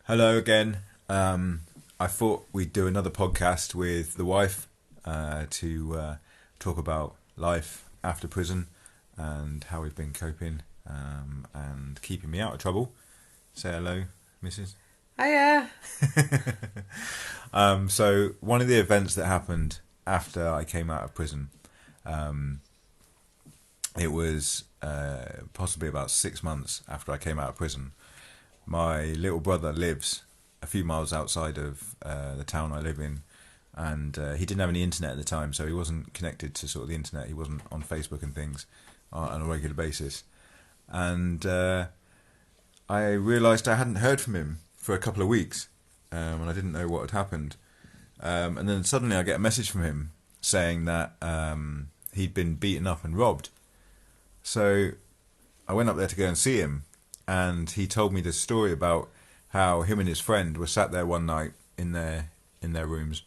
Hello again. I thought we'd do another podcast with the wife to talk about life after prison and how we've been coping and keeping me out of trouble. Say hello, Mrs. Hiya. So one of the events that happened after I came out of prison, it was possibly about 6 months after I came out of prison. My little brother lives a few miles outside of the town I live in, and he didn't have any internet at the time, so he wasn't connected to sort of the internet. He wasn't on Facebook and things on a regular basis. And I realised I hadn't heard from him for a couple of weeks, and I didn't know what had happened. And then suddenly I get a message from him saying that he'd been beaten up and robbed. So I went up there to go and see him, and he told me this story about how him and his friend were sat there one night in their rooms,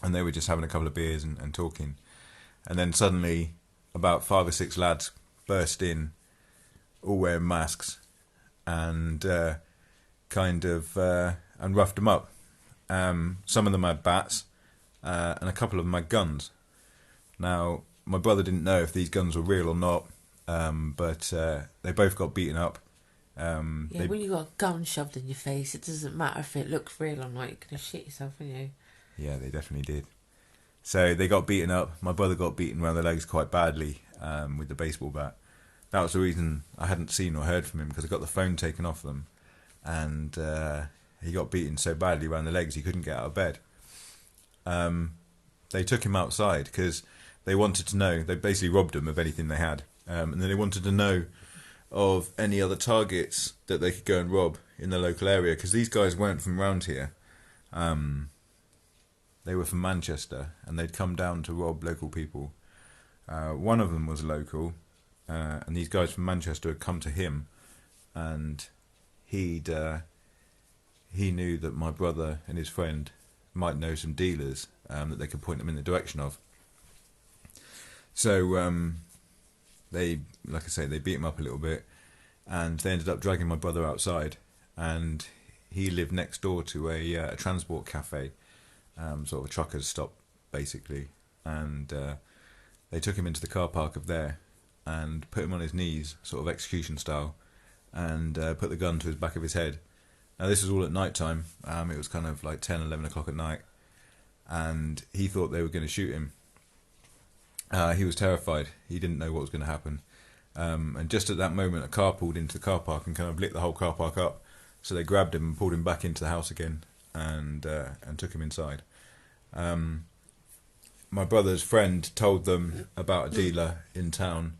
and they were just having a couple of beers and talking, and then suddenly about 5 or 6 lads burst in, all wearing masks, and and roughed them up. Some of them had bats, and a couple of them had guns. Now, my brother didn't know if these guns were real or not, but they both got beaten up. When you got a gun shoved in your face, it doesn't matter if it looks real or not. You're going to shit yourself, aren't you? Yeah, they definitely did. So they got beaten up. My brother got beaten around the legs quite badly with the baseball bat. That was the reason I hadn't seen or heard from him, because I got the phone taken off them, and he got beaten so badly around the legs he couldn't get out of bed. They took him outside because they wanted to know. They basically robbed him of anything they had, and then they wanted to know of any other targets that they could go and rob in the local area, because these guys weren't from around here. They were from Manchester, and they'd come down to rob local people. One of them was local, and these guys from Manchester had come to him, and he knew that my brother and his friend might know some dealers that they could point them in the direction of. So they beat him up a little bit, and they ended up dragging my brother outside, and he lived next door to a transport cafe, sort of a trucker's stop basically, and they took him into the car park of there and put him on his knees, sort of execution style, and put the gun to his back of his head. Now this was all at night time. It was kind of like 10, 11 o'clock at night, and he thought they were going to shoot him. He was terrified. He didn't know what was going to happen. And just at that moment, a car pulled into the car park and kind of lit the whole car park up. So they grabbed him and pulled him back into the house again, and took him inside. My brother's friend told them about a dealer in town,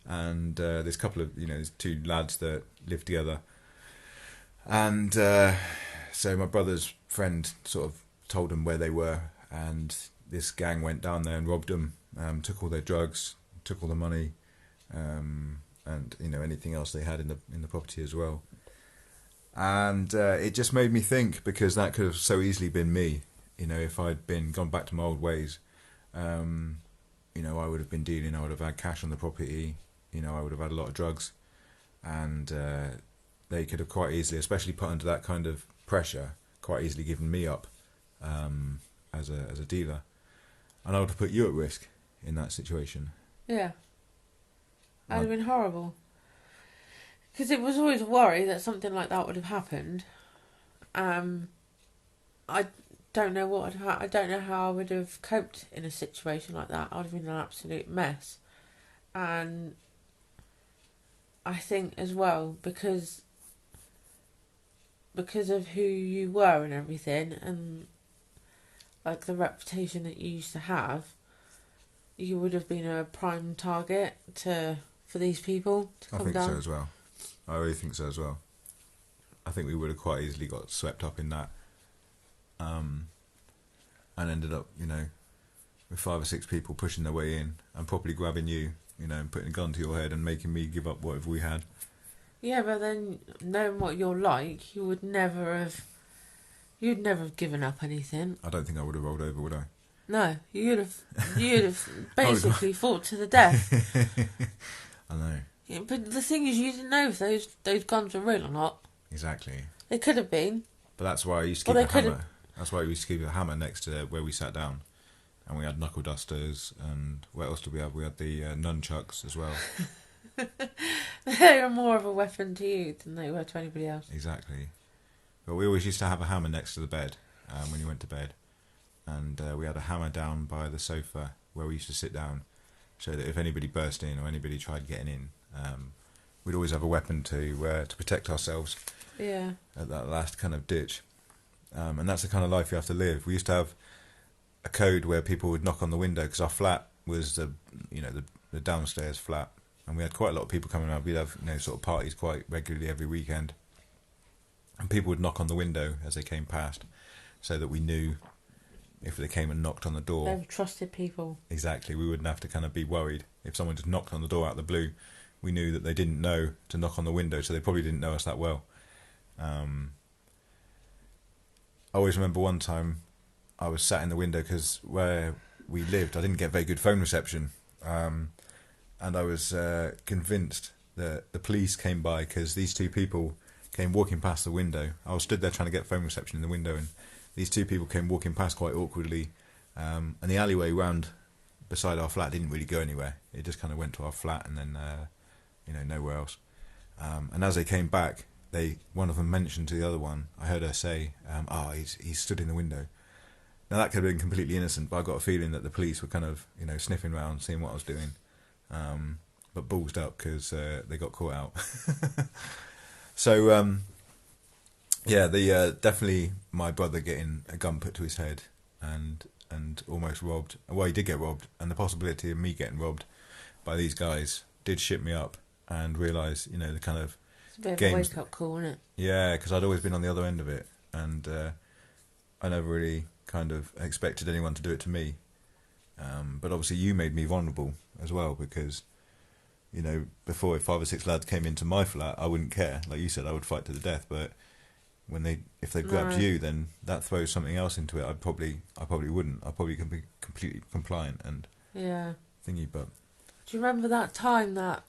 and there's a couple of, there's 2 lads that live together. And so my brother's friend sort of told them where they were, and this gang went down there and robbed them, took all their drugs, took all the money, and anything else they had in the property as well. And it just made me think, because that could have so easily been me. If I'd gone back to my old ways, I would have been dealing. I would have had cash on the property. I would have had a lot of drugs, and they could have quite easily, especially put under that kind of pressure, quite easily given me up as a dealer, and I would have put you at risk in that situation. Yeah. That'd have been horrible. Because it was always a worry that something like that would have happened. I don't know I don't know how I would have coped in a situation like that. I'd have been an absolute mess. And I think as well, because of who you were and everything, and like the reputation that you used to have, you would have been a prime target for these people to come down. I think so as well. I really think so as well. I think we would have quite easily got swept up in that, and ended up, with 5 or 6 people pushing their way in and probably grabbing you, and putting a gun to your head and making me give up whatever we had. Yeah, but then knowing what you're like, you'd never have given up anything. I don't think I would have rolled over, would I? No, you'd have basically fought to the death. I know. Yeah, but the thing is, you didn't know if those guns were real or not. Exactly. They could have been. But that's why I used to Well, keep they a could hammer. That's why we used to keep a hammer next to where we sat down. And we had knuckle dusters, and what else did we have? We had the nunchucks as well. They were more of a weapon to you than they were to anybody else. Exactly. But we always used to have a hammer next to the bed when you went to bed. And we had a hammer down by the sofa where we used to sit down, so that if anybody burst in or anybody tried getting in, we'd always have a weapon to protect ourselves Yeah. at that last kind of ditch. And that's the kind of life you have to live. We used to have a code where people would knock on the window, because our flat was the downstairs flat, and we had quite a lot of people coming around. We'd have sort of parties quite regularly every weekend, and people would knock on the window as they came past, so that we knew if they came and knocked on the door. They were trusted people. Exactly, we wouldn't have to kind of be worried if someone just knocked on the door out of the blue. We knew that they didn't know to knock on the window, so they probably didn't know us that well. I always remember one time I was sat in the window, because where we lived I didn't get very good phone reception, and I was convinced that the police came by, because these two people came walking past the window. I was stood there trying to get phone reception in the window, and these two people came walking past quite awkwardly, and the alleyway round beside our flat didn't really go anywhere. It just kind of went to our flat and then nowhere else. And as they came back, one of them mentioned to the other one, I heard her say, he's stood in the window. Now that could have been completely innocent, but I got a feeling that the police were kind of sniffing around, seeing what I was doing, but ballsed up because they got caught out. So definitely my brother getting a gun put to his head and almost robbed. Well, he did get robbed, and the possibility of me getting robbed by these guys did shit me up and realise the kind of It's a bit of games. a wake up call, isn't it? Yeah, because I'd always been on the other end of it, and I never really kind of expected anyone to do it to me. But obviously you made me vulnerable as well, because before, if 5 or 6 lads came into my flat, I wouldn't care. Like you said, I would fight to the death. But if they grabbed No. you, then that throws something else into it. I probably wouldn't. I probably can be completely compliant and Yeah. thingy. But Do you remember that time that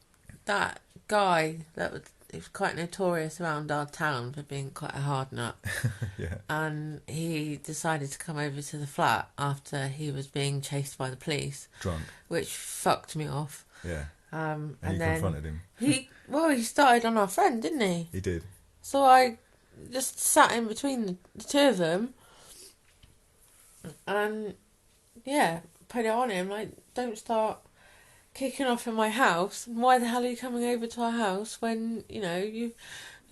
guy that was quite notorious around our town for being quite a hard nut, yeah, and he decided to come over to the flat after he was being chased by the police, drunk. which fucked me off. Yeah, And and you then confronted him. he started on our friend, didn't he? He did. So I just sat in between the two of them, and put it on him like, don't start kicking off in my house. Why the hell are you coming over to our house when you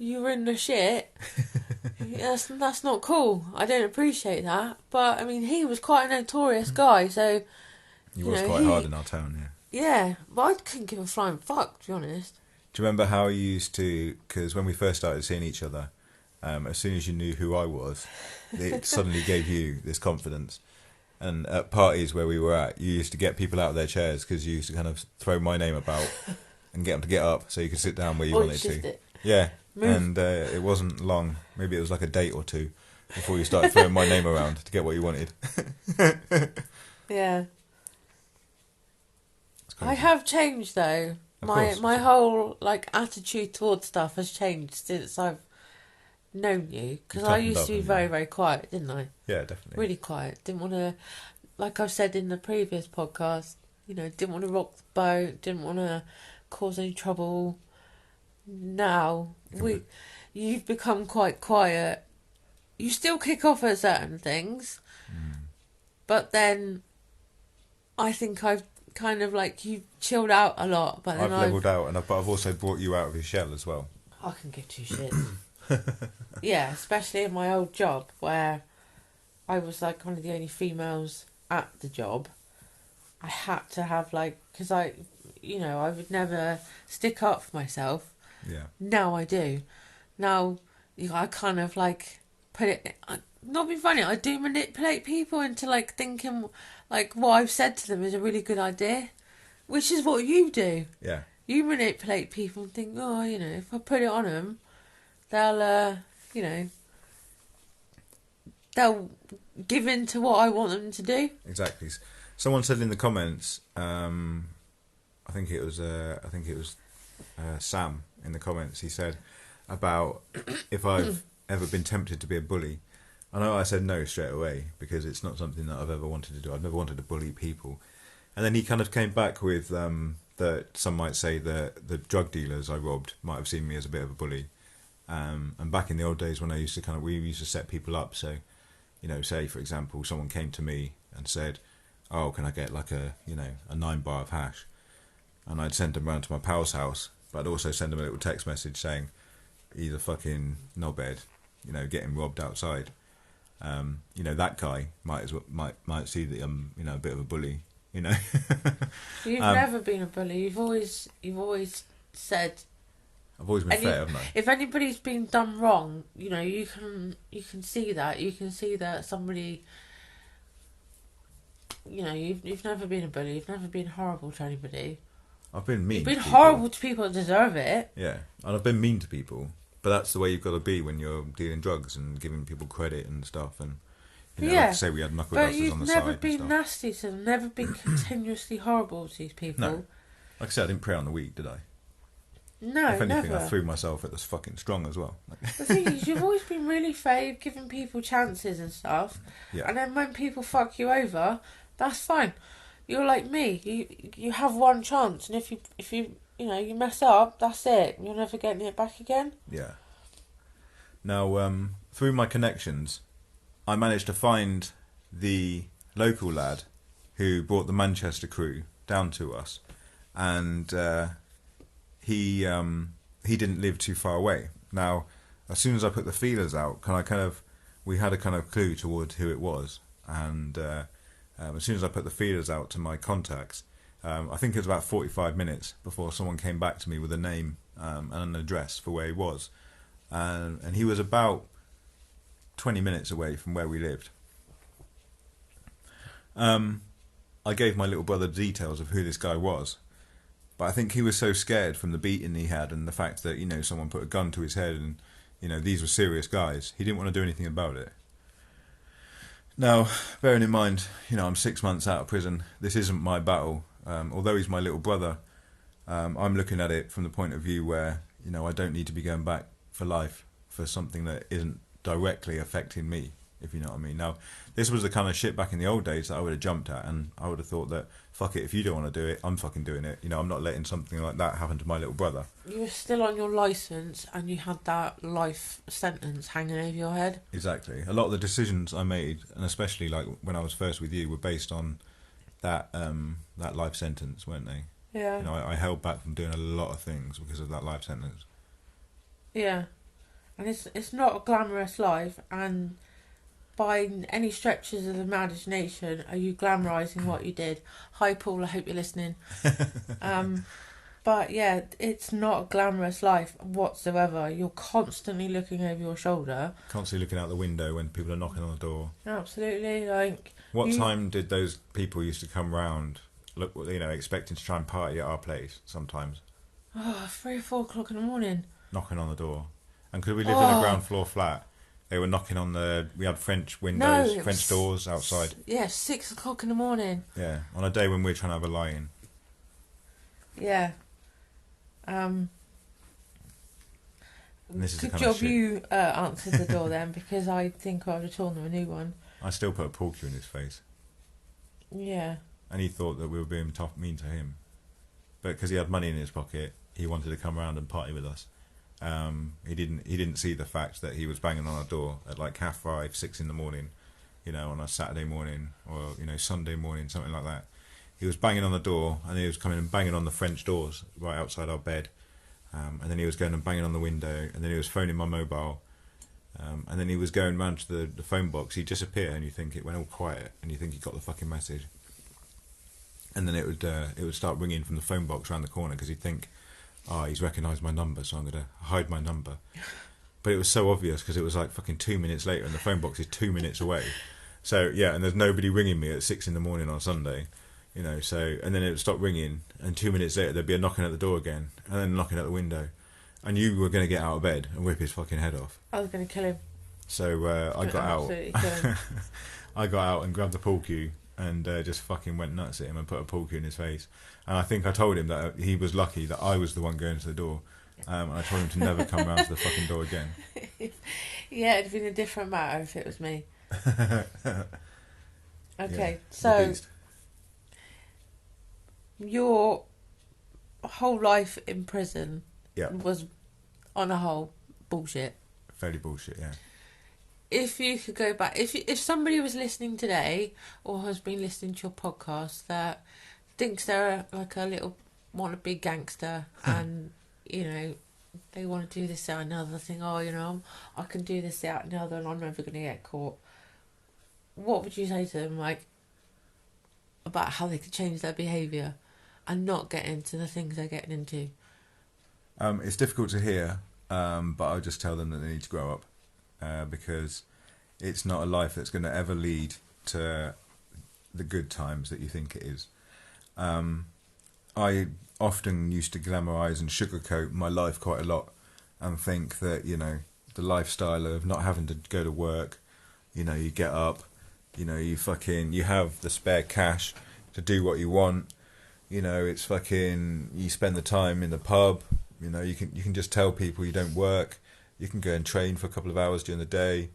were in the shit? That's not cool. I don't appreciate that. But I mean, he was quite a notorious guy, so He was quite hard in our town. Yeah. yeah. But I couldn't give a flying fuck, to be honest. Do you remember how you used to? Because when we first started seeing each other, as soon as you knew who I was, it suddenly gave you this confidence. And at parties where we were at, you used to get people out of their chairs, because you used to kind of throw my name about and get them to get up so you could sit down where you wanted to. It. Yeah, Move. and it wasn't long. Maybe it was like a date or two before you started throwing my name around to get what you wanted. Yeah. It's crazy. I have changed though. Of My course. my whole attitude towards stuff has changed since I've known you, because You've I toughened used up, to be haven't very, you? very quiet, didn't I? Yeah, definitely. Really quiet. Didn't want to, like I've said in the previous podcast, didn't want to rock the boat, didn't want to cause any trouble. Now you've become quite quiet. You still kick off at certain things, but then I think I've kind of you've chilled out a lot. But then I've levelled out, but I've also brought you out of your shell as well. I can give two shits. Yeah, especially in my old job where I was one of the only females at the job. I had to have because I would never stick up for myself. Yeah. Now I do. Now I kind of put it. Not be funny. I do manipulate people into thinking what I've said to them is a really good idea, which is what you do. Yeah. You manipulate people and think, if I put it on them, they'll, they'll give in to what I want them to do. Exactly. Someone said in the comments, I think it was Sam in the comments. He said about if I've ever been tempted to be a bully? I know I said no straight away because it's not something that I've ever wanted to do. I've never wanted to bully people. And then he kind of came back with that some might say that the drug dealers I robbed might have seen me as a bit of a bully. And back in the old days when I used to we used to set people up. So, say for example, someone came to me and said, "Oh, can I get like a 9 bar of hash?" And I'd send them round to my pal's house, but I'd also send them a little text message saying, "He's a fucking knobhead, getting robbed outside." That guy might see that I'm a bit of a bully. You've never been a bully. You've always said. I've always been fair, haven't I? If anybody's been done wrong, you can see that. You can see that somebody. You've never been a bully. You've never been horrible to anybody. I've been mean. You've been horrible to people that deserve it. Yeah, and I've been mean to people, but that's the way you've got to be when you're dealing drugs and giving people credit and stuff. And like I say, we had knuckle dusters on the side. But you've never been nasty to them. Never been continuously horrible to these people. No, like I said, I didn't prey on the weak, did I? No, if anything, never. I threw myself at the fucking strong as well. The thing is, you've always been really fair, giving people chances and stuff. Yeah. And then when people fuck you over, that's fine. You're like me. You have one chance, and if you you mess up, that's it. You're never getting it back again. Yeah. Now, through my connections, I managed to find the local lad who brought the Manchester crew down to us, and he didn't live too far away. Now, as soon as I put the feelers out, we had a kind of clue toward who it was, and as soon as I put the feelers out to my contacts, I think it was about 45 minutes before someone came back to me with a name and an address for where he was, and he was about 20 minutes away from where we lived. I gave my little brother details of who this guy was, but I think he was so scared from the beating he had and the fact that someone put a gun to his head and these were serious guys. He didn't want to do anything about it. Now, bearing in mind, I'm 6 months out of prison. This isn't my battle. Although he's my little brother, I'm looking at it from the point of view where I don't need to be going back for life for something that isn't directly affecting me, if you know what I mean. Now, this was the kind of shit back in the old days that I would have jumped at, and I would have thought that, fuck it, if you don't want to do it, I'm fucking doing it. I'm not letting something like that happen to my little brother. You were still on your licence, and you had that life sentence hanging over your head. Exactly. A lot of the decisions I made, and especially like when I was first with you, were based on that life sentence, weren't they? Yeah. I held back from doing a lot of things because of that life sentence. Yeah. And it's not a glamorous life, and by any stretches of the imagination are you glamorising what you did. Hi Paul, I hope you're listening. But yeah, it's not a glamorous life whatsoever. You're constantly looking over your shoulder. Constantly looking out the window when people are knocking on the door. Absolutely, What time did those people used to come round, expecting to try and party at our place sometimes? 3 or 4 o'clock in the morning. Knocking on the door. And because we lived in a ground floor flat, they were knocking on we had French windows, French doors outside. Yeah, 6 o'clock in the morning. Yeah, on a day when we were trying to have a lie-in. Yeah. This is good job you answered the door then, because I think I would have torn them a new one. I still put a pool cue in his face. Yeah. And he thought that we were being mean to him. But because he had money in his pocket, he wanted to come around and party with us. He didn't see the fact that he was banging on our door at like 5:30, 6 in the morning, on a Saturday morning or Sunday morning, something like that. He was banging on the door, and he was coming and banging on the French doors right outside our bed, and then he was going and banging on the window, and then he was phoning my mobile, and then he was going round to the phone box. He'd disappear, and you think it went all quiet, and you think he got the fucking message, and then it would start ringing from the phone box around the corner because he'd think, he's recognised my number, so I'm going to hide my number. But it was so obvious because it was like fucking 2 minutes later and the phone box is 2 minutes away. So, yeah, and there's nobody ringing me at 6 in the morning on Sunday, so, and then it would stop ringing, and 2 minutes later there'd be a knocking at the door again, and then knocking at the window. And you were going to get out of bed and whip his fucking head off. I was going to kill him. So I got out. Kill him. I got out and grabbed the pool cue and just fucking went nuts at him and put a pool cue in his face. And I think I told him that he was lucky that I was the one going to the door, And I told him to never come round to the fucking door again. Yeah, it'd been a different matter if it was me. Okay, Yeah, so the beast. your whole life in prison Yeah, was, on a whole, bullshit. fairly bullshit. Yeah. If you could go back, if somebody was listening today or has been listening to your podcast that thinks they're like a little wannabe gangster and they want to do this, that, and another thing, I can do this, that, and another, and I'm never going to get caught. What would you say to them, like, about how they could change their behaviour and not get into the things they're getting into? It's difficult to hear, but I'll just tell them that they need to grow up, because it's not a life that's going to ever lead to the good times that you think it is. I often used to glamorise and sugarcoat my life quite a lot and think that, the lifestyle of not having to go to work, you get up, you have the spare cash to do what you want, it's you spend the time in the pub, you can just tell people you don't work, you can go and train for a couple of hours during the day,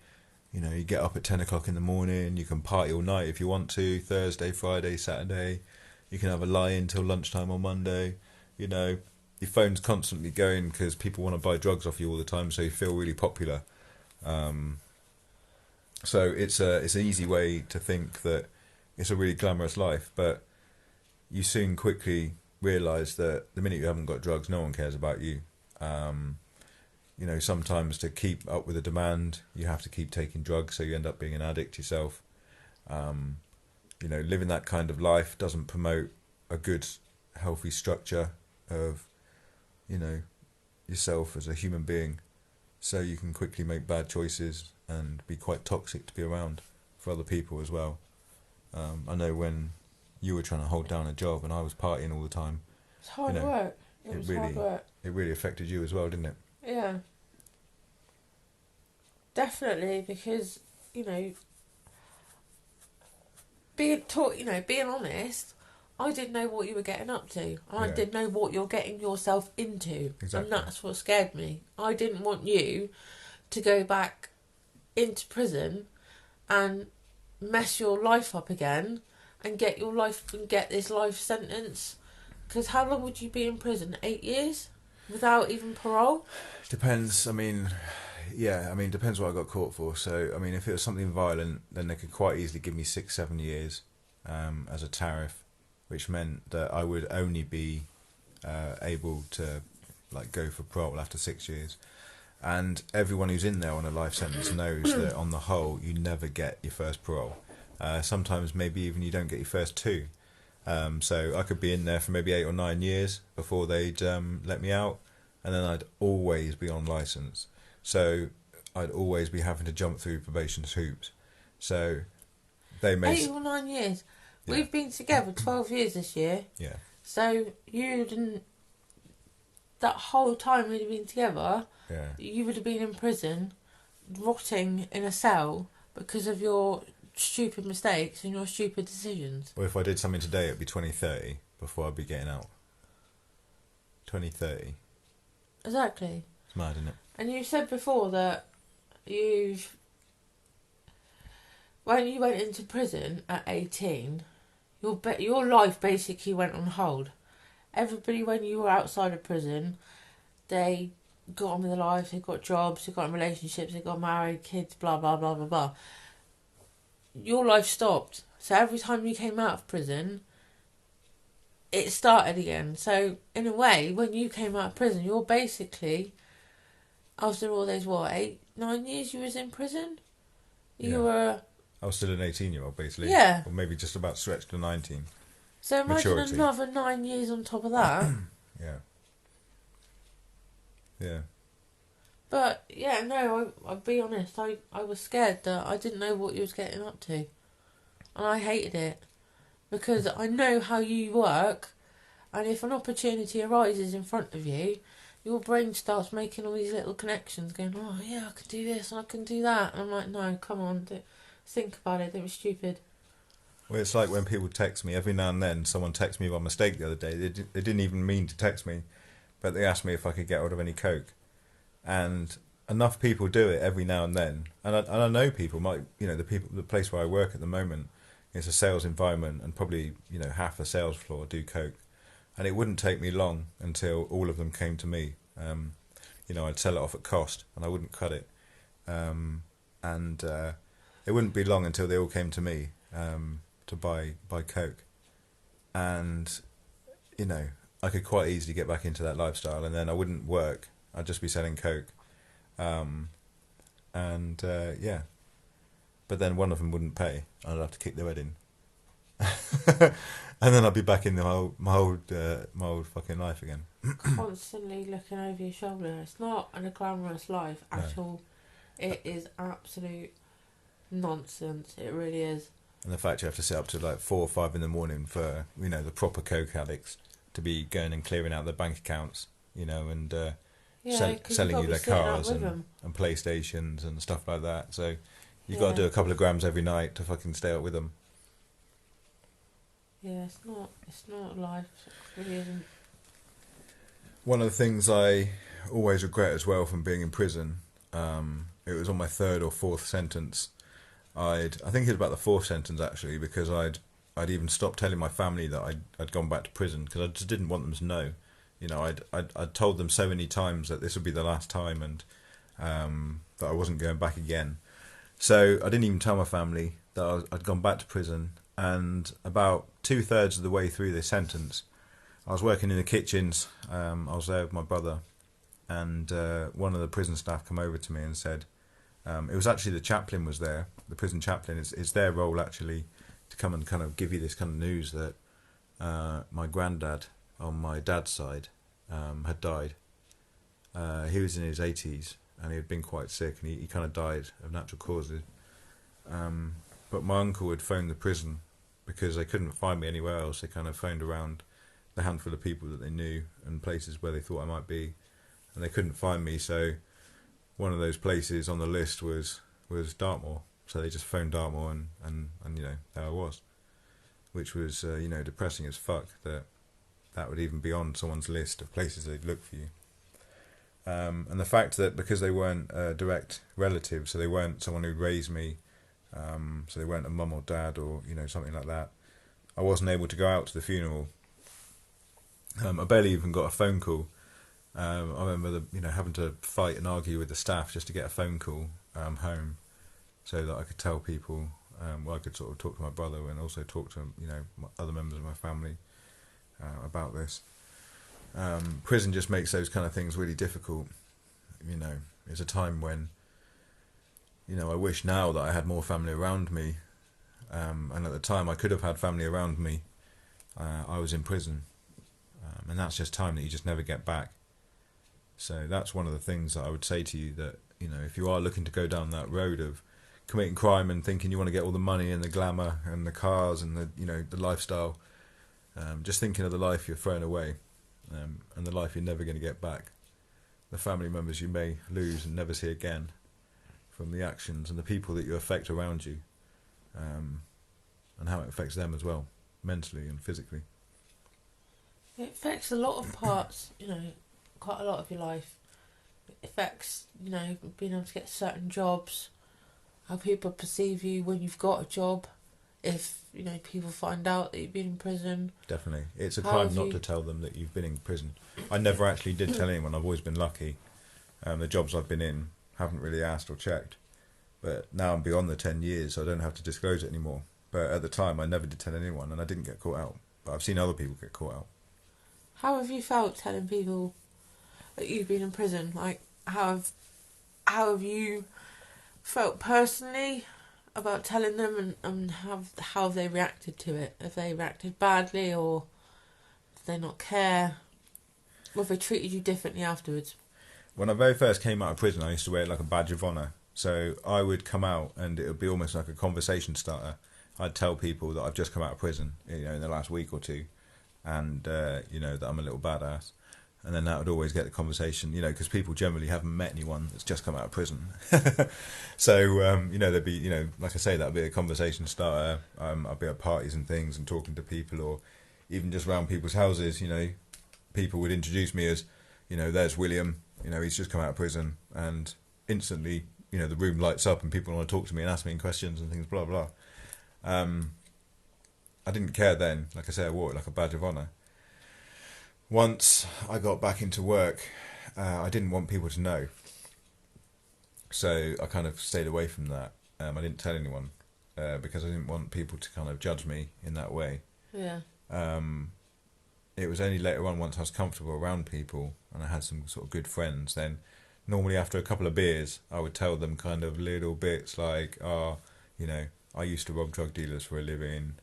you get up at 10 o'clock in the morning, you can party all night if you want to, Thursday, Friday, Saturday, you can have a lie-in till lunchtime on Monday, your phone's constantly going because people want to buy drugs off you all the time, so you feel really popular. So it's an easy way to think that it's a really glamorous life, but you soon quickly realise that the minute you haven't got drugs, no one cares about you. Sometimes to keep up with the demand, you have to keep taking drugs, so you end up being an addict yourself. Living that kind of life doesn't promote a good, healthy structure of, yourself as a human being. So you can quickly make bad choices and be quite toxic to be around for other people as well. I know when you were trying to hold down a job and I was partying all the time. It's hard work. It was hard work. It really affected you as well, didn't it? Yeah. Definitely, because, being honest, I didn't know what you were getting up to. I didn't know what you're getting yourself into. Exactly. And that's what scared me. I didn't want you to go back into prison and mess your life up again and get this life sentence. Because how long would you be in prison? 8 years? Without even parole? Depends. Depends what I got caught for. So, if it was something violent, then they could quite easily give me 6-7 years as a tariff, which meant that I would only be able to go for parole after 6 years. And everyone who's in there on a life sentence knows that on the whole, you never get your first parole. Sometimes maybe even you don't get your first two. So I could be in there for maybe 8 or 9 years before they'd let me out, and then I'd always be on licence. So I'd always be having to jump through probation's hoops. So they may 8 or 9 years. Yeah. We've been together 12 years this year. Yeah. So you didn't. That whole time we'd been together, Yeah. you would have been in prison, rotting in a cell because of your stupid mistakes and your stupid decisions. Well, if I did something today, it'd be 2030 before I'd be getting out. 2030. Exactly. It's mad, isn't it? And you said before that when you went into prison at 18, your life basically went on hold. Everybody, when you were outside of prison, they got on with their lives, they got jobs, they got in relationships, they got married, kids, blah, blah, blah, blah, blah. Your life stopped. So every time you came out of prison, it started again. So, in a way, when you came out of prison, you're basically, after all those, 8-9 years you was in prison? You were... I was still an 18-year-old, basically. Yeah. Or maybe just about stretched to 19. So imagine Maturity. another 9 years on top of that. Yeah. Yeah. But, yeah, no, I'll be honest, I was scared that I didn't know what you was getting up to. And I hated it. Because I know how you work, and if an opportunity arises in front of you, your brain starts making all these little connections, going, oh, yeah, I can do this, and I can do that. And I'm like, no, come on, think about it, don't be stupid. Well, it's like when people text me, every now and then someone texts me by mistake the other day. They didn't even mean to text me, but they asked me if I could get hold of any coke, and enough people do it every now and then, and I know people might, the place where I work at the moment, it's a sales environment, and probably half the sales floor do coke, and it wouldn't take me long until all of them came to me. I'd sell it off at cost, and I wouldn't cut it, and it wouldn't be long until they all came to me to buy coke, and I could quite easily get back into that lifestyle, and then I wouldn't work. I'd just be selling coke, yeah. But then one of them wouldn't pay. I'd have to kick their head in, and then I'd be back in my old fucking life again. Constantly looking over your shoulder. It's not a glamorous life at all. It is absolute nonsense. It really is. And the fact you have to sit up to like 4 or 5 in the morning for the proper coke addicts to be going and clearing out their bank accounts, and selling you their cars and PlayStations and stuff like that. So you've got to do a couple of grams every night to fucking stay up with them. Yeah, it's not life. It really isn't. One of the things I always regret as well from being in prison, it was on my 3rd or 4th sentence. I think it was about the 4th sentence actually, because I'd even stopped telling my family that I'd gone back to prison, because I just didn't want them to know. I'd told them so many times that this would be the last time, and that I wasn't going back again. So I didn't even tell my family that I'd gone back to prison. And about 2/3 of the way through this sentence, I was working in the kitchens. I was there with my brother, and one of the prison staff come over to me and said, it was actually the chaplain was there. The prison chaplain, it's their role actually to come and kind of give you this kind of news that my granddad on my dad's side had died. He was in his 80s and he had been quite sick, and he kind of died of natural causes. But my uncle had phoned the prison because they couldn't find me anywhere else. They kind of phoned around the handful of people that they knew and places where they thought I might be, and they couldn't find me. So one of those places on the list was Dartmoor. So they just phoned Dartmoor, and there I was, which was depressing as fuck that would even be on someone's list of places they'd look for you. And the fact that because they weren't direct relatives, so they weren't someone who raised me, so they weren't a mum or dad or something like that, I wasn't able to go out to the funeral. I barely even got a phone call. I remember having to fight and argue with the staff just to get a phone call home, so that I could tell people. I could sort of talk to my brother and also talk to other members of my family about this. Prison just makes those kind of things really difficult. It's a time when I wish now that I had more family around me, and at the time I could have had family around me. I was in prison, and that's just time that you just never get back. So that's one of the things that I would say to you, that if you are looking to go down that road of committing crime and thinking you want to get all the money and the glamour and the cars and the lifestyle, just thinking of the life you're throwing away, and the life you're never going to get back, the family members you may lose and never see again from the actions, and the people that you affect around you, and how it affects them as well, mentally and physically. It affects a lot of parts, quite a lot of your life. It affects, being able to get certain jobs, how people perceive you when you've got a job, if, people find out that you've been in prison. Definitely. It's a crime not to tell them that you've been in prison. I never actually did tell anyone. I've always been lucky. The jobs I've been in, haven't really asked or checked. But now I'm beyond the 10 years, so I don't have to disclose it anymore. But at the time, I never did tell anyone, and I didn't get caught out. But I've seen other people get caught out. How have you felt telling people that you've been in prison? Like, how have you felt personally about telling them, and how have they reacted to it? Have they reacted badly, or did they not care? Or have they treated you differently afterwards? When I very first came out of prison, I used to wear it like a badge of honour. So I would come out and it would be almost like a conversation starter. I'd tell people that I've just come out of prison, in the last week or two, and that I'm a little badass. And then that would always get the conversation, because people generally haven't met anyone that's just come out of prison. So, there'd be, like I say, that'd be a conversation starter. I'd be at parties and things and talking to people, or even just around people's houses, people would introduce me as, there's William, he's just come out of prison, and instantly, the room lights up and people want to talk to me and ask me questions and things, blah, blah. I didn't care then. Like I say, I wore it like a badge of honour. Once I got back into work, I didn't want people to know. So I kind of stayed away from that. I didn't tell anyone because I didn't want people to kind of judge me in that way. Yeah. It was only later on, once I was comfortable around people and I had some sort of good friends, then normally after a couple of beers, I would tell them kind of little bits like, I used to rob drug dealers for a living,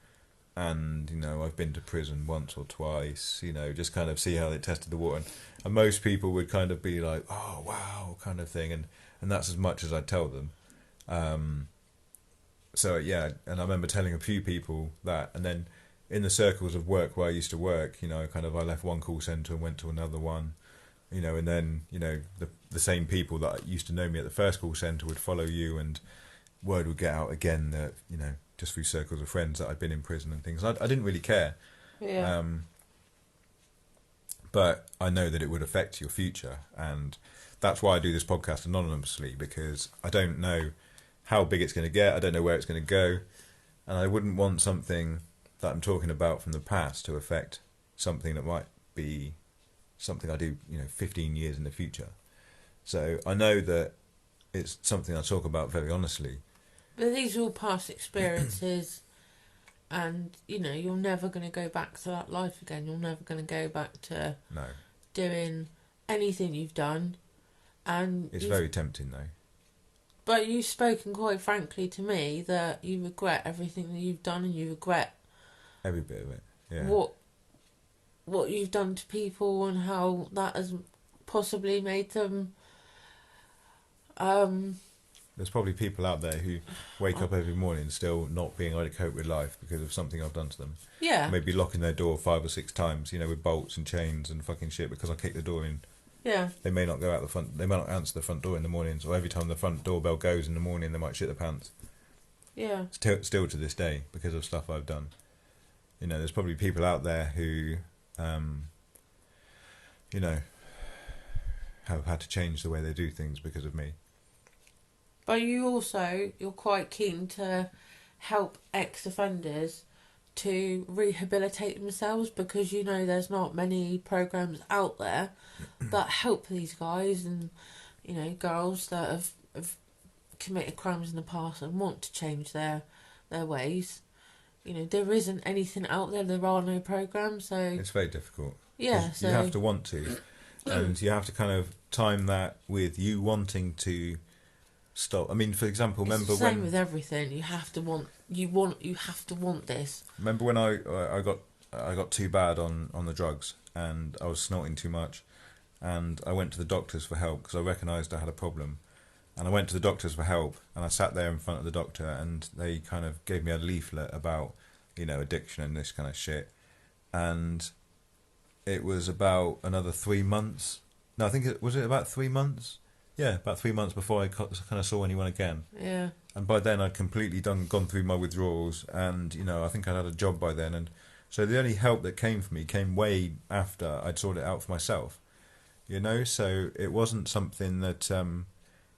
and, I've been to prison once or twice, just kind of see how they tested the water. And most people would kind of be like, oh, wow, kind of thing. And that's as much as I tell them. So, yeah, and I remember telling a few people that, and then in the circles of work where I used to work, I left one call centre and went to another one, and then, the same people that used to know me at the first call centre would follow you, and word would get out again that, just through circles of friends, that I'd been in prison and things. I didn't really care. Yeah. But I know that it would affect your future, and that's why I do this podcast anonymously, because I don't know how big it's going to get, I don't know where it's going to go, and I wouldn't want something that I'm talking about from the past to affect something that might be something I do, 15 years in the future. So I know that it's something I talk about very honestly. But these are all past experiences, and, you're never going to go back to that life again. You're never going to go back to doing anything you've done. And it's very tempting, though. But you've spoken quite frankly to me that you regret everything that you've done, and you regret every bit of it. Yeah. What you've done to people, and how that has possibly made them. There's probably people out there who wake up every morning still not being able to cope with life because of something I've done to them. Yeah. Maybe locking their door 5 or 6 times, with bolts and chains and fucking shit because I kicked the door in. Yeah. They may not go out the front. They may not answer the front door in the mornings, or every time the front doorbell goes in the morning, they might shit their pants. Yeah. Still to this day, because of stuff I've done. There's probably people out there who, have had to change the way they do things because of me. But you're quite keen to help ex-offenders to rehabilitate themselves, because there's not many programs out there that help these guys and, girls that have committed crimes in the past and want to change their ways. There isn't anything out there. There are no programs, so it's very difficult. Yeah, so you have to want to, and you have to kind of time that with you wanting to stop. I mean, for example, remember it's the same when with everything. You have to want this. Remember when I got too bad on the drugs, and I was snorting too much, and I went to the doctors for help because I recognised I had a problem. And I went to the doctors for help, and I sat there in front of the doctor, and they kind of gave me a leaflet about, addiction and this kind of shit. And it was about another 3 months. No, I think it was about 3 months. Yeah, about 3 months before I kind of saw anyone again. Yeah. And by then I'd completely gone through my withdrawals, and I think I'd had a job by then, and so the only help that came for me came way after I'd sorted it out for myself. So it wasn't something that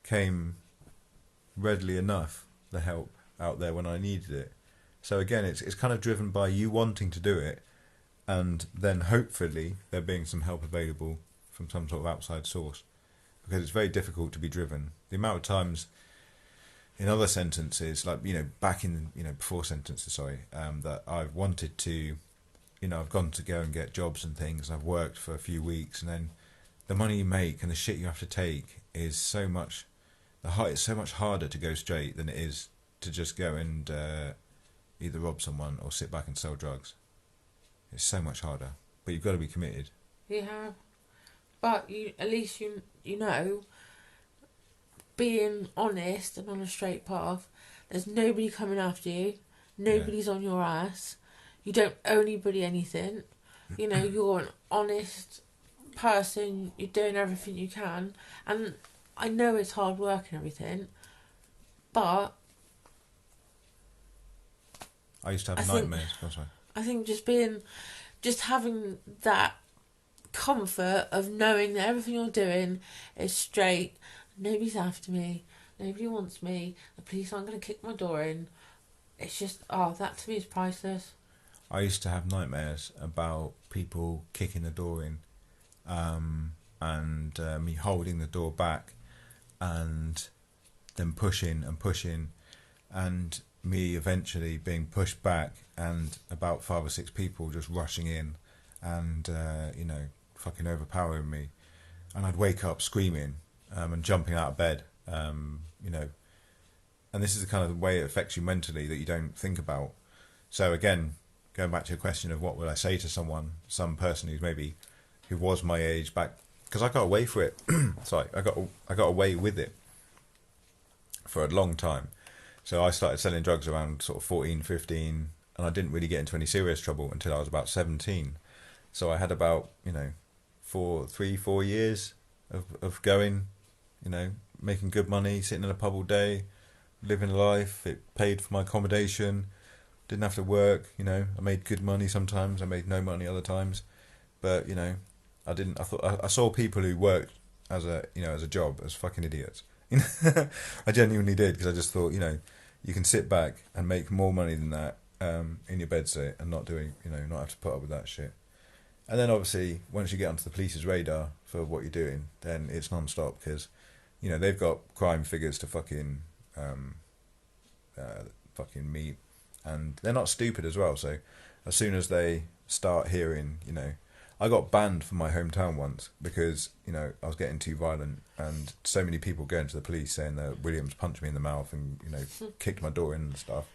came readily enough, the help out there when I needed it. So again, it's kind of driven by you wanting to do it, and then hopefully there being some help available from some sort of outside source, because it's very difficult to be driven. The amount of times in other sentences, like back in before sentences, that I've wanted to, I've gone to go and get jobs and things, and I've worked for a few weeks, and then the money you make and the shit you have to take is so much. It's so much harder to go straight than it is to just go and either rob someone or sit back and sell drugs. It's so much harder, but you've got to be committed. Yeah, but at least being honest and on a straight path. There's nobody coming after you. Nobody's on your ass. You don't owe anybody anything. You're an honest person. You're doing everything you can, and I know it's hard work and everything, but I used to have nightmares. I think just having that comfort of knowing that everything you're doing is straight. Nobody's after me. Nobody wants me. The police aren't going to kick my door in. It's just, that to me is priceless. I used to have nightmares about people kicking the door in, and me holding the door back, and then pushing and pushing, and me eventually being pushed back, and about 5 or 6 people just rushing in, and fucking overpowering me, and I'd wake up screaming, and jumping out of bed, and this is the kind of way it affects you mentally that you don't think about. So again, going back to your question of what would I say to some person who was my age back, because I got away for it. Sorry, I got away with it for a long time. So I started selling drugs around sort of 14, 15, and I didn't really get into any serious trouble until I was about 17. So I had about 4 years of going, making good money, sitting in a pub all day, living life. It paid for my accommodation. Didn't have to work, I made good money sometimes, I made no money other times, but I saw people who worked as a job as fucking idiots. I genuinely did, because I just thought, you can sit back and make more money than that in your bedsit and not have to put up with that shit. And then obviously once you get onto the police's radar for what you're doing, then it's non-stop, because they've got crime figures to fucking meet. And they're not stupid as well, so as soon as they start hearing, I got banned from my hometown once because, I was getting too violent, and so many people going to the police saying that Williams punched me in the mouth and, kicked my door in and stuff.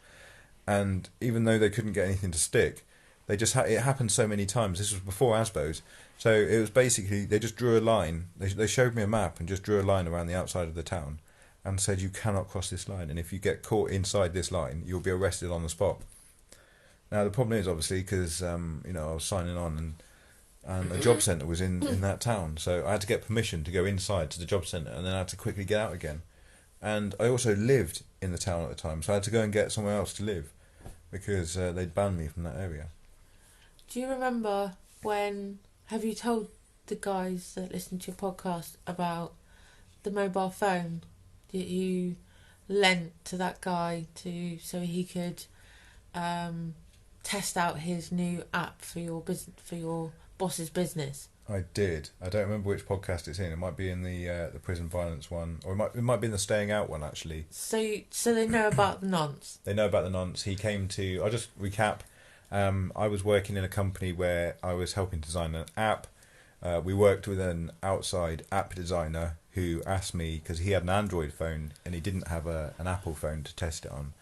And even though they couldn't get anything to stick, they just it happened so many times. This was before ASBOs, so it was basically, they just drew a line. They showed me a map and just drew a line around the outside of the town, and said, you cannot cross this line, and if you get caught inside this line, you'll be arrested on the spot. Now the problem is obviously because I was signing on, and a job centre was in that town, so I had to get permission to go inside to the job centre, and then I had to quickly get out again. And I also lived in the town at the time, so I had to go and get somewhere else to live, because they'd banned me from that area. Do you remember have you told the guys that listen to your podcast about the mobile phone that you lent to that guy so he could test out his new app for your boss's business? I did. I don't remember which podcast it's in. It might be in the prison violence one, or it might be in the staying out one, actually. So they know about the nonce. They know about the nonce. He came to. I'll just recap. I was working in a company where I was helping design an app. We worked with an outside app designer who asked me, because he had an Android phone and he didn't have an Apple phone to test it on.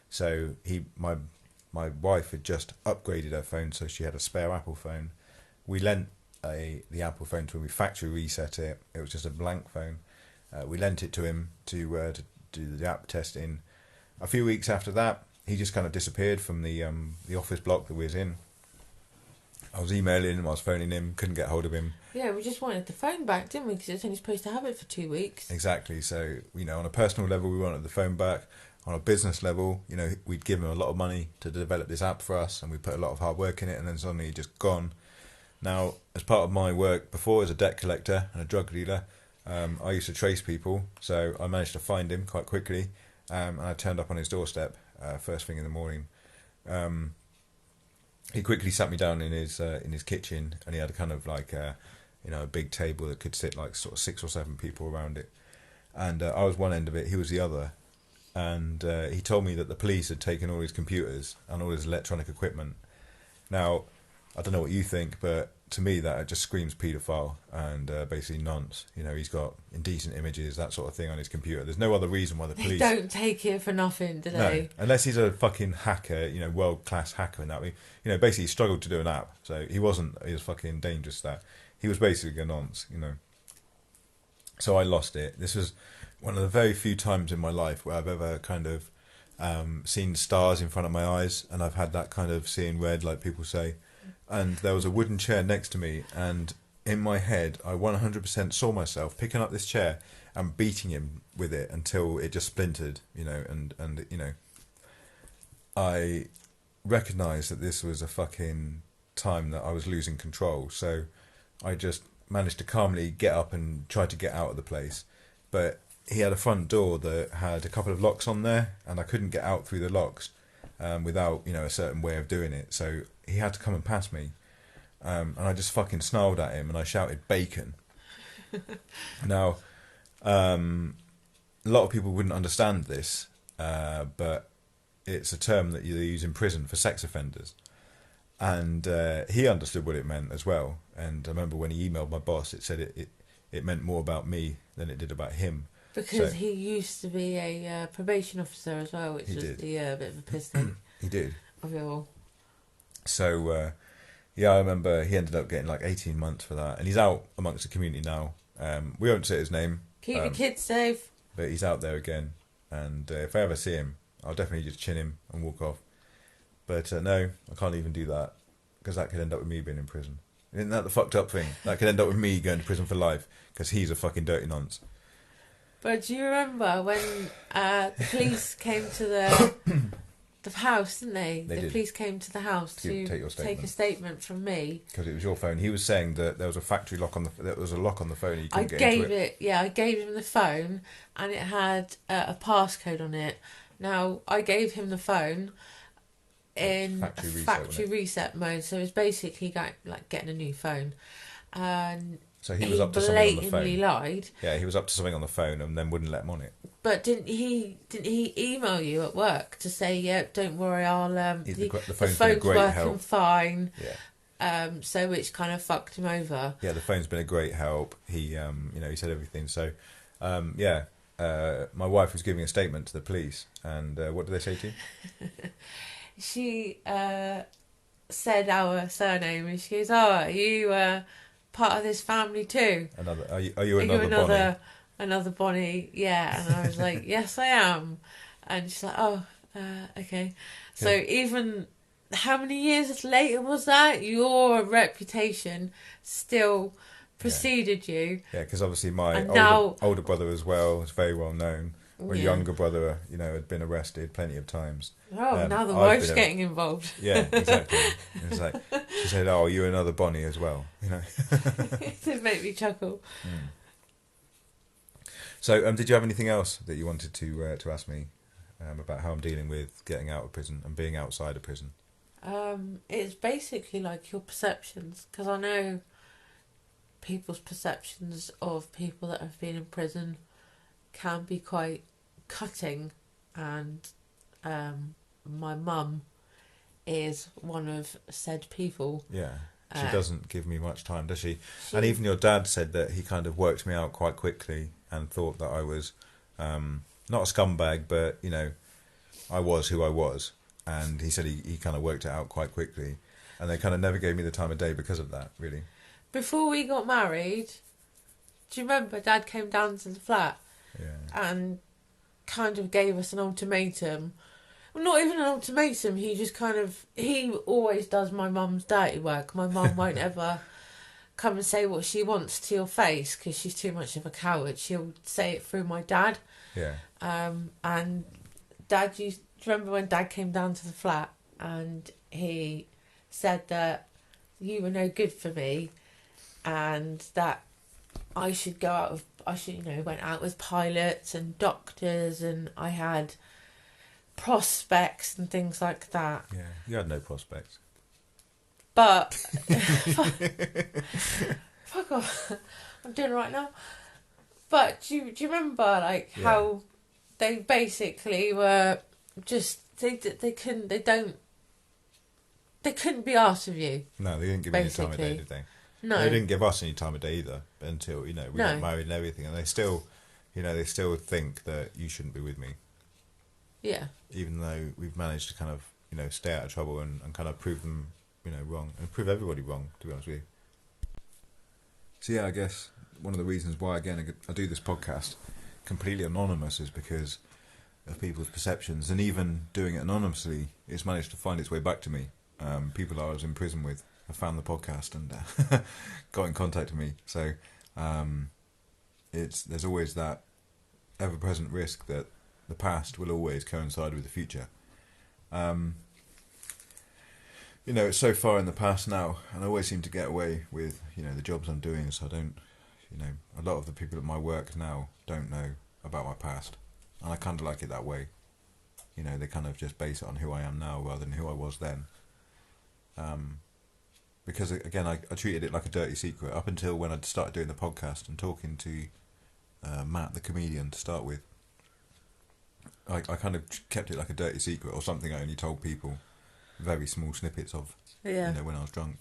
So my wife had just upgraded her phone, so she had a spare Apple phone. We lent the Apple phone to him. We factory reset it. It was just a blank phone. We lent it to him to do the app testing. A few weeks after that, he just kind of disappeared from the office block that we was in. I was emailing him, I was phoning him, couldn't get hold of him. Yeah, we just wanted the phone back, didn't we? Because it's only supposed to have it for 2 weeks. Exactly. So, on a personal level, we wanted the phone back. On a business level, we'd given him a lot of money to develop this app for us, and we put a lot of hard work in it, and then suddenly he'd just gone. Now, as part of my work before as a debt collector and a drug dealer, I used to trace people, so I managed to find him quite quickly, and I turned up on his doorstep first thing in the morning. He quickly sat me down in his kitchen, and he had a kind of like a big table that could sit like sort of 6 or 7 people around it, and I was one end of it, he was the other, and he told me that the police had taken all his computers and all his electronic equipment. Now, I don't know what you think, but to me that just screams paedophile and basically nonce. He's got indecent images, that sort of thing on his computer. There's no other reason why the police... They don't take it for nothing, do they? No, unless he's a fucking hacker, world-class hacker in that way. Basically he struggled to do an app, so he was fucking dangerous that. He was basically a nonce, So I lost it. This was one of the very few times in my life where I've ever kind of seen stars in front of my eyes, and I've had that kind of seeing red, like people say. And there was a wooden chair next to me, and in my head I 100% saw myself picking up this chair and beating him with it until it just splintered, and I recognised that this was a fucking time that I was losing control. So I just managed to calmly get up and try to get out of the place. But he had a front door that had a couple of locks on there, and I couldn't get out through the locks without, a certain way of doing it. So he had to come and pass me. And I just fucking snarled at him and I shouted, "Bacon." Now, a lot of people wouldn't understand this, but it's a term that you use in prison for sex offenders. And he understood what it meant as well. And I remember when he emailed my boss, it said it meant more about me than it did about him. Because he used to be a probation officer as well, which was the bit of a piss take. He did. Of it all. So, I remember he ended up getting like 18 months for that. And he's out amongst the community now. We won't say his name. Keep your kids safe. But he's out there again. And if I ever see him, I'll definitely just chin him and walk off. But no, I can't even do that. Because that could end up with me being in prison. Isn't that the fucked up thing? That could end up with me going to prison for life. Because he's a fucking dirty nonce. But do you remember when the police came to the house, didn't they? They did. Police came to the house to take a statement from me. Because it was your phone. He was saying that there was a factory lock on there was a lock on the phone and you couldn't get into it. I gave him the phone and it had a passcode on it. Now, I gave him the phone in factory reset mode, so it's basically getting a new phone. And so he was up to something on the phone. Blatantly lied. Yeah, he was up to something on the phone and then wouldn't let him on it. But didn't he email you at work to say, yeah, don't worry, I'll the phone's working help. fine. Yeah. So which kind of fucked him over. Yeah, the phone's been a great help. He he said everything. So my wife was giving a statement to the police, and what did they say to you? She said our surname, and she goes, "Oh, are you part of this family too? Are you another Bonnie? Another Bonnie, yeah." And I was like, "Yes, I am." And she's like, "Oh, okay." So even how many years later was that? Your reputation still preceded you. Yeah, because obviously my older brother as well was very well known. My younger brother, had been arrested plenty of times. Oh, now the wife's getting involved. Yeah, exactly. It was like, she said, "Oh, you're another Bonnie as well," It did make me chuckle. Mm. So, did you have anything else that you wanted to ask me about how I'm dealing with getting out of prison and being outside of prison? It's basically like your perceptions, because I know people's perceptions of people that have been in prison can be quite cutting, and my mum is one of said people. Yeah, she doesn't give me much time, does she? And even your dad said that he kind of worked me out quite quickly and thought that I was not a scumbag, but I was who I was. And he said he kind of worked it out quite quickly, and they kind of never gave me the time of day because of that, really. Before we got married, do you remember Dad came down to the flat? Yeah. And kind of gave us an ultimatum. Well, not even an ultimatum, he just he always does my mum's dirty work. My mum won't ever come and say what she wants to your face because she's too much of a coward. She'll say it through my dad. Yeah. And Dad do you remember when Dad came down to the flat and he said that you were no good for me and that I should went out with pilots and doctors, and I had prospects and things like that. Yeah, you had no prospects. But fuck off, I'm doing it right now. But do you remember how they basically were just they couldn't be asked of you. No, they didn't give me any time of day, did they? No, they didn't give us any time of day either until we got married and everything, and they still think that you shouldn't be with me. Yeah. Even though we've managed to kind of stay out of trouble and kind of prove them wrong and prove everybody wrong, to be honest with you. So yeah, I guess one of the reasons why again I do this podcast completely anonymous is because of people's perceptions, and even doing it anonymously, it's managed to find its way back to me. People I was in prison with have found the podcast and got in contact with me. So there's always that ever-present risk that the past will always coincide with the future. you know, it's so far in the past now, and I always seem to get away with, you know, the jobs I'm doing. So I don't, you know, a lot of the people at my work now don't know about my past, and I kind of like it that way. You know, they kind of just base it on who I am now rather than who I was then. Because again, I treated it like a dirty secret up until when I started doing the podcast and talking to Matt, the comedian, to start with. I kind of kept it like a dirty secret, or something I only told people very small snippets of, Yeah. you know, when I was drunk.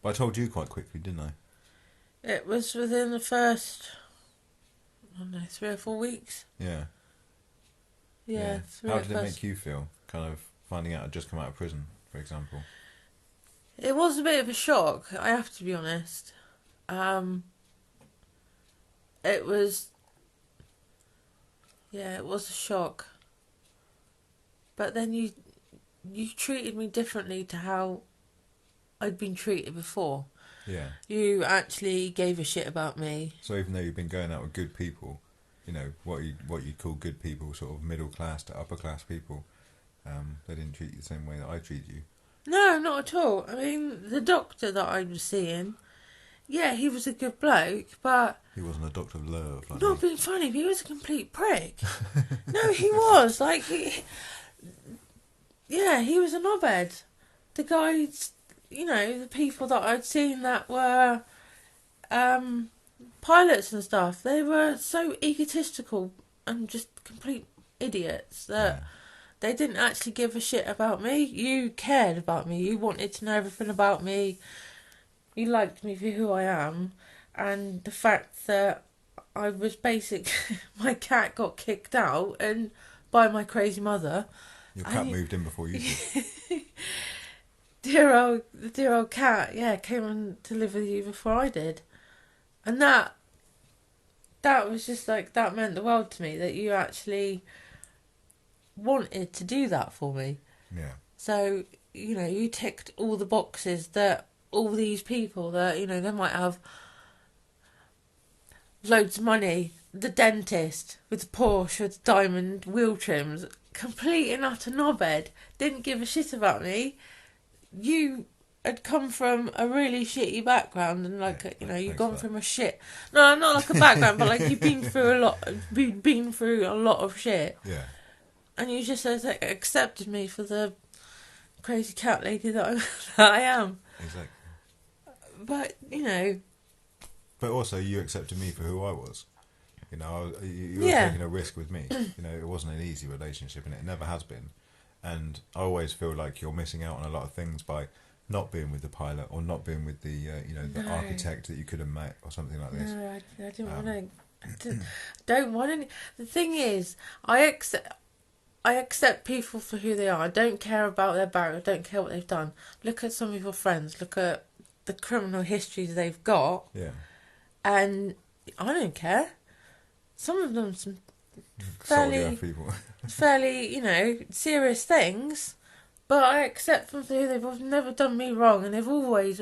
But I told you quite quickly, didn't I? It was within the first, I don't know, 3 or 4 weeks. Yeah. Yeah. How did it make you feel, kind of finding out I'd just come out of prison, for example? It was a bit of a shock, I have to be honest. It was a shock. But then you treated me differently to how I'd been treated before. Yeah. You actually gave a shit about me. So even though you've been going out with good people, you know, what you call good people, sort of middle class to upper class people, they didn't treat you the same way that I treat you. No, not at all. I mean, the doctor that I was seeing, yeah, he was a good bloke, but... He wasn't a doctor of love. Like not being funny, but he was a complete prick. No, he was. Like, he was a knobhead. The guys, you know, the people that I'd seen that were pilots and stuff, they were so egotistical and just complete idiots that they didn't actually give a shit about me. You cared about me. You wanted to know everything about me. You liked me for who I am. And the fact that I was my cat got kicked out and by my crazy mother. Your cat moved in before you did. The dear old cat, came on to live with you before I did. And that was just like, that meant the world to me, that you actually wanted to do that for me. Yeah. So, you know, you ticked all the boxes that all these people that, you know, they might have loads of money, the dentist with the Porsche with diamond wheel trims, complete and utter knobhead, didn't give a shit about me. You had come from a really shitty background and you've gone from a shit, no, not like a background, but like you've been through a lot of shit. Yeah. And you just accepted me for the crazy cat lady that I am. Exactly. But, you know... But also, you accepted me for who I was. You know, you were taking a risk with me. You know, it wasn't an easy relationship, and it never has been. And I always feel like you're missing out on a lot of things by not being with the pilot or not being with the, the architect that you could have met or something like this. No, I didn't want to... I don't want any... The thing is, I accept people for who they are. I don't care about their background. I don't care what they've done. Look at some of your friends. Look at the criminal histories they've got. Yeah. And I don't care. Some of them some fairly, you know, serious things. But I accept them for who they've never done me wrong, and they've always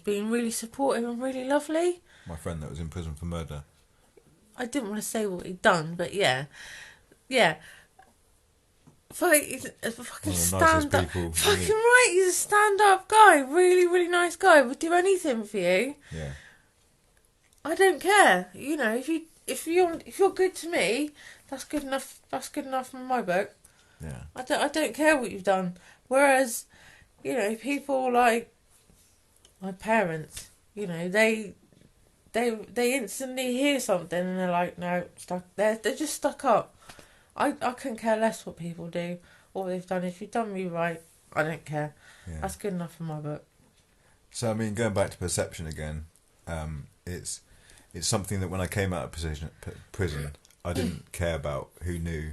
been really supportive and really lovely. My friend that was in prison for murder. I didn't want to say what he'd done, but yeah. He's a fucking stand-up. Fucking right, he's a stand-up guy. Really, really nice guy. Would do anything for you. Yeah. I don't care. You know, if you're good to me, that's good enough. That's good enough in my book. Yeah. I don't care what you've done. Whereas, you know, people like my parents, you know, they instantly hear something and they're like, no, stuck. They're just stuck up. I couldn't care less what people do or what they've done. If you've done me right, I don't care. Yeah. That's good enough in my book. So I mean, going back to perception again, it's something that when I came out of prison, I didn't care about who knew.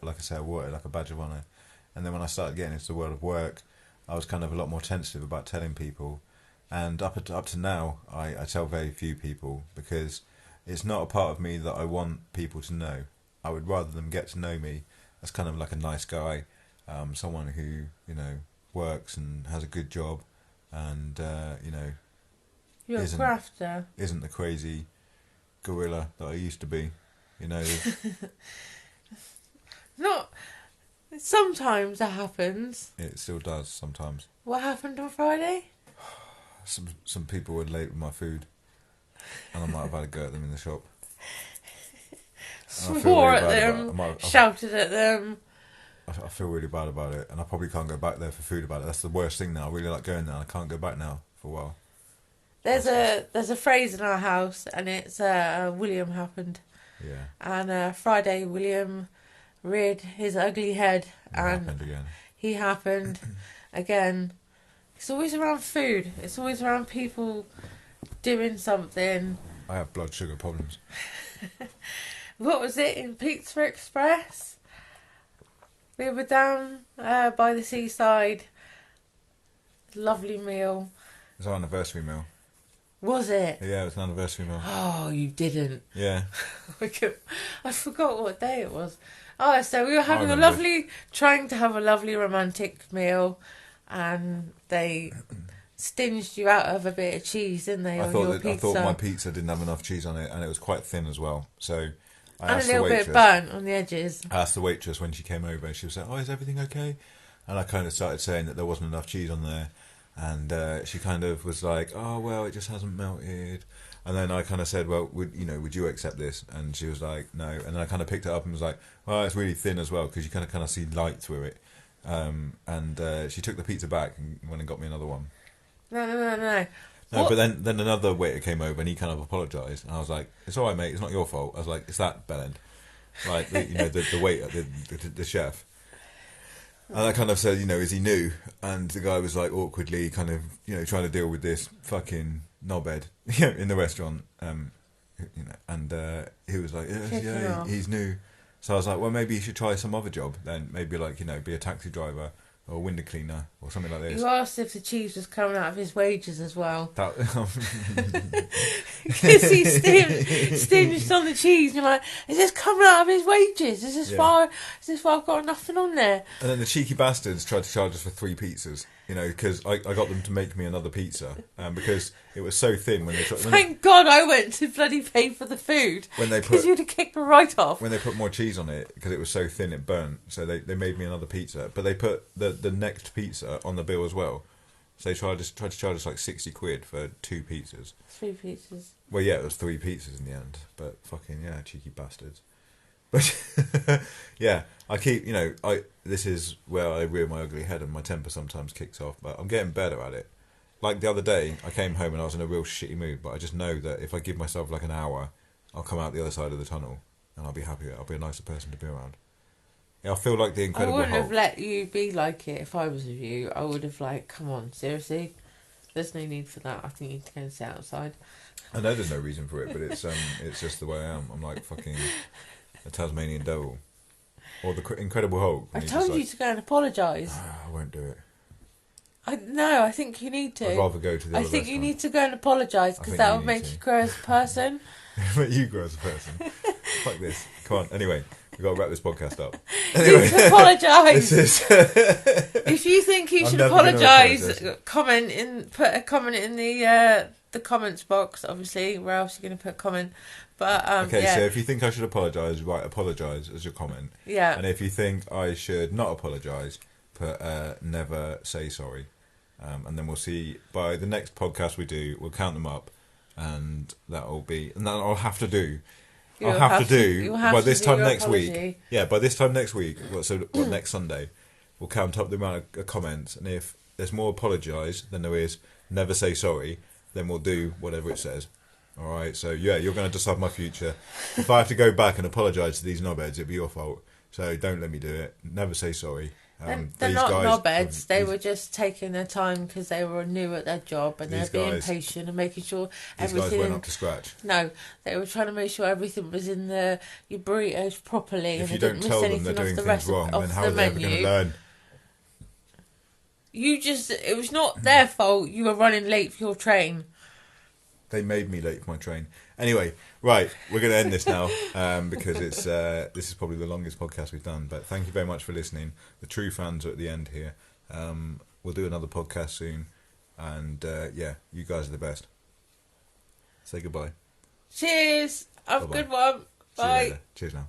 Like I say, I wore it like a badge of honour. And then when I started getting into the world of work, I was kind of a lot more tentative about telling people. And up to now, I tell very few people because it's not a part of me that I want people to know. I would rather them get to know me as kind of like a nice guy, someone who, you know, works and has a good job and, you know... You're a grafter. Isn't the crazy gorilla that I used to be, you know... Not... Sometimes that happens. It still does sometimes. What happened on Friday? Some people were late with my food, and I might have had a go at them in the shop. Swore at them, shouted at them. I feel really bad about it, and I probably can't go back there for food about it. That's the worst thing now. I really like going there. I can't go back now for a while. There's a phrase in our house, and it's William happened. Yeah. And Friday, William reared his ugly head, and happened again. He happened again. It's always around food. It's always around people doing something. I have blood sugar problems. What was it in Pizza Express? We were down by the seaside. Lovely meal. It was our anniversary meal. Was it? Yeah, it was an anniversary meal. Oh, you didn't. Yeah. I forgot what day it was. Oh, so we were having trying to have a lovely romantic meal, and they stinged you out of a bit of cheese, didn't they, on your pizza? I thought my pizza didn't have enough cheese on it, and it was quite thin as well. So I and asked a little the waitress, bit burnt on the edges. I asked the waitress when she came over, and she was like, "Oh, is everything okay?" And I kind of started saying that there wasn't enough cheese on there, and she kind of was like, "Oh, well, it just hasn't melted." And then I kind of said, "Well, would you accept this?" And she was like, "No." And then I kind of picked it up and was like, "Well, it's really thin as well," because you kind of see light through it. And she took the pizza back and went and got me another one. No. No, what? But then another waiter came over and he kind of apologised, and I was like, "It's all right, mate. It's not your fault." I was like, "It's that bellend, like the waiter, the chef." And I kind of said, is he new? And the guy was like awkwardly kind of trying to deal with this fucking knobhead in the restaurant, and he was like, "Yeah, he's new." So I was like, "Well, maybe you should try some other job then. Maybe be a taxi driver or a window cleaner or something like this." You asked if the cheese was coming out of his wages as well. Because he stinged on the cheese, and you're like, "Is this coming out of his wages? Is this why I've got nothing on there?" And then the cheeky bastards tried to charge us for 3 pizzas. Because I got them to make me another pizza, because it was so thin when they tried. Thank God I went to bloody pay for the food. Because you'd have kicked me right off. When they put more cheese on it, because it was so thin it burnt, so they made me another pizza. But they put the next pizza on the bill as well. So they tried to charge us like 60 quid for 2 pizzas. 3 pizzas. Well, yeah, it was 3 pizzas in the end. But fucking, cheeky bastards. But yeah, I keep, this is where I rear my ugly head and my temper sometimes kicks off, but I'm getting better at it. Like the other day, I came home and I was in a real shitty mood, but I just know that if I give myself like an hour, I'll come out the other side of the tunnel and I'll be happier. I'll be a nicer person to be around. Yeah, I feel like the Incredible Hulk. I wouldn't have let you be like it if I was with you. I would have come on, seriously? There's no need for that. I think you need to go and sit outside. I know there's no reason for it, but it's just the way I am. I'm like fucking a Tasmanian devil. Or the Incredible Hulk. I told you to go and apologise. I won't do it. I think you need to. I'd rather go to the other restaurant. You need to go and apologise, because that will make you grow as a person. Make you grow as a person. Like this. Come on. Anyway, we've got to wrap this podcast up. Anyway, you can apologise. If you think you should apologise, put a comment in the comments box, obviously. Where else are you going to put a comment? But okay, so if you think I should apologise, write apologise as your comment. Yeah. And if you think I should not apologise, put never say sorry. And then we'll see by the next podcast we do, we'll count them up, and that'll I'll have to do. By this time next week. Yeah, by this time next week, next Sunday, we'll count up the amount of comments, and if there's more apologise than there is never say sorry, then we'll do whatever it says. Alright, so yeah, you're going to decide my future. If I have to go back and apologise to these knobheads, it'll be your fault. So don't let me do it. Never say sorry. They're not knobheads. They were just taking their time because they were new at their job, and they're being patient and making sure everything. These guys weren't up to scratch. No, they were trying to make sure everything was in your burritos properly, if and you they don't didn't tell miss them they're anything doing off the things wrong, then how the are they ever going to learn? It was not their fault. You were running late for your train. They made me late for my train. Anyway, right, we're going to end this now because this is probably the longest podcast we've done. But thank you very much for listening. The true fans are at the end here. We'll do another podcast soon. And you guys are the best. Say goodbye. Cheers. Have a good one. Bye. Cheers now.